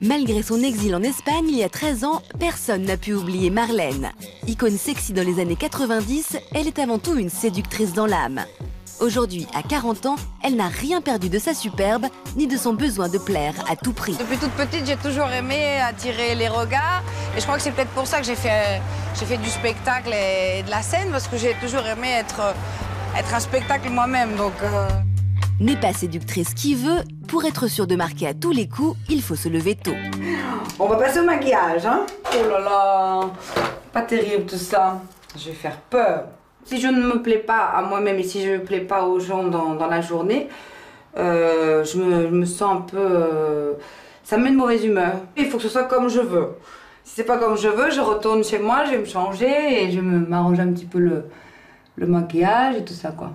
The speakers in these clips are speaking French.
Malgré son exil en Espagne il y a 13 ans, personne n'a pu oublier Marlène. Icône sexy dans les années 90, elle est avant tout une séductrice dans l'âme. Aujourd'hui, à 40 ans, elle n'a rien perdu de sa superbe, ni de son besoin de plaire à tout prix. Depuis toute petite, j'ai toujours aimé attirer les regards. Et je crois que c'est peut-être pour ça que j'ai fait du spectacle et de la scène, parce que j'ai toujours aimé être un spectacle moi-même. N'est pas séductrice qui veut, pour être sûre de marquer à tous les coups, il faut se lever tôt. On va passer au maquillage, hein. Oh là là, pas terrible tout ça. Je vais faire peur. Si je ne me plais pas à moi-même et si je ne plais pas aux gens dans la journée, je me sens un peu... ça me met de mauvaise humeur. Il faut que ce soit comme je veux. Si c'est pas comme je veux, je retourne chez moi, je vais me changer et je m'arrange un petit peu le maquillage et tout ça, quoi.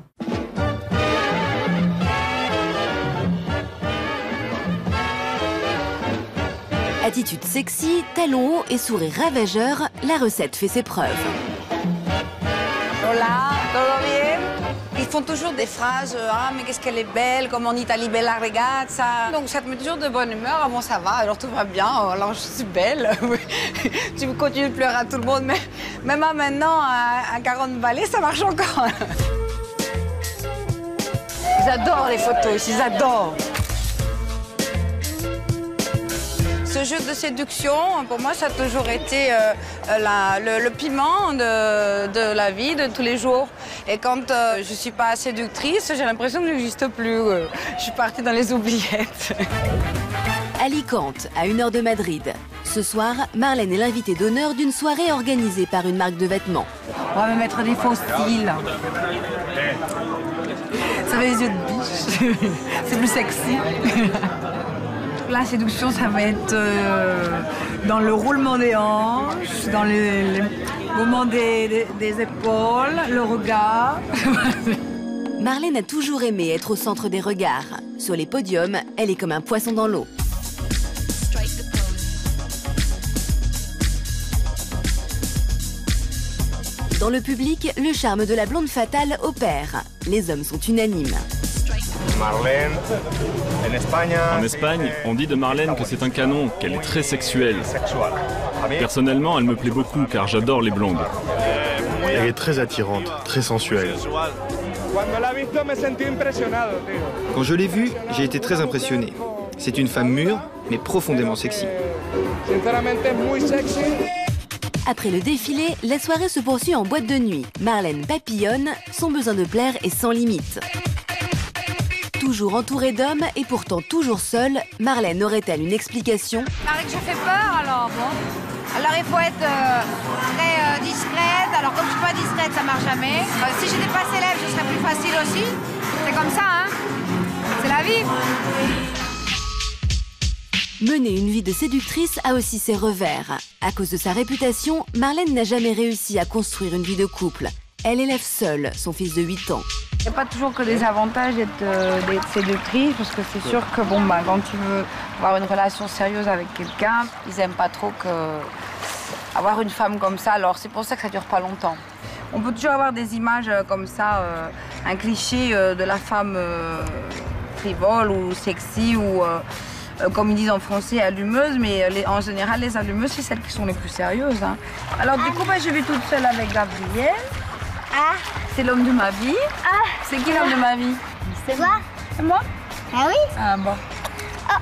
Attitude sexy, talons hauts et sourire ravageur, la recette fait ses preuves. Hola, todo bien? Ils font toujours des phrases, ah mais qu'est-ce qu'elle est belle, comme en Italie, bella ragazza. Donc ça te met toujours de bonne humeur, ah bon ça va, alors tout va bien, alors je suis belle. Tu continues de pleurer à tout le monde, mais même maintenant, à 40 balais, ça marche encore. Ils adorent les photos ici, ils adorent. Ce jeu de séduction, pour moi, ça a toujours été le piment de la vie de tous les jours. Et quand je ne suis pas séductrice, j'ai l'impression que je n'existe plus. Je suis partie dans les oubliettes. Alicante, à 1 heure de Madrid. Ce soir, Marlène est l'invitée d'honneur d'une soirée organisée par une marque de vêtements. On va me mettre des faux styles. Ça fait des yeux de biche. C'est plus sexy. La séduction, ça va être dans le roulement des hanches, dans le mouvement des épaules, le regard. Marlène a toujours aimé être au centre des regards. Sur les podiums, elle est comme un poisson dans l'eau. Dans le public, le charme de la blonde fatale opère. Les hommes sont unanimes. En Espagne, on dit de Marlène que c'est un canon, qu'elle est très sexuelle. Personnellement, elle me plaît beaucoup car j'adore les blondes. Elle est très attirante, très sensuelle. Quand je l'ai vue, j'ai été très impressionné. C'est une femme mûre, mais profondément sexy. Après le défilé, la soirée se poursuit en boîte de nuit. Marlène papillonne, son besoin de plaire est sans limite. Toujours entourée d'hommes et pourtant toujours seule, Marlène aurait-elle une explication? Paraît que je fais peur, alors bon. Alors il faut être très discrète. Alors comme je suis pas discrète, ça marche jamais. Si j'étais pas célèbre, ce serait plus facile aussi. C'est comme ça, hein. C'est la vie. Mener une vie de séductrice a aussi ses revers. À cause de sa réputation, Marlène n'a jamais réussi à construire une vie de couple. Elle élève seule son fils de 8 ans. Il n'y a pas toujours que des avantages d'être séductrice, parce que c'est sûr que bon, quand tu veux avoir une relation sérieuse avec quelqu'un, ils n'aiment pas trop avoir une femme comme ça, alors c'est pour ça que ça ne dure pas longtemps. On peut toujours avoir des images comme ça, un cliché de la femme frivole ou sexy ou, comme ils disent en français, allumeuse, mais en général, les allumeuses, c'est celles qui sont les plus sérieuses, hein. Alors du coup, je vis toute seule avec Gabriel. Ah, c'est l'homme de ma vie. ah, C'est qui l'homme de ma vie? c'est moi. C'est moi? Ah oui. Ah bon. Oh.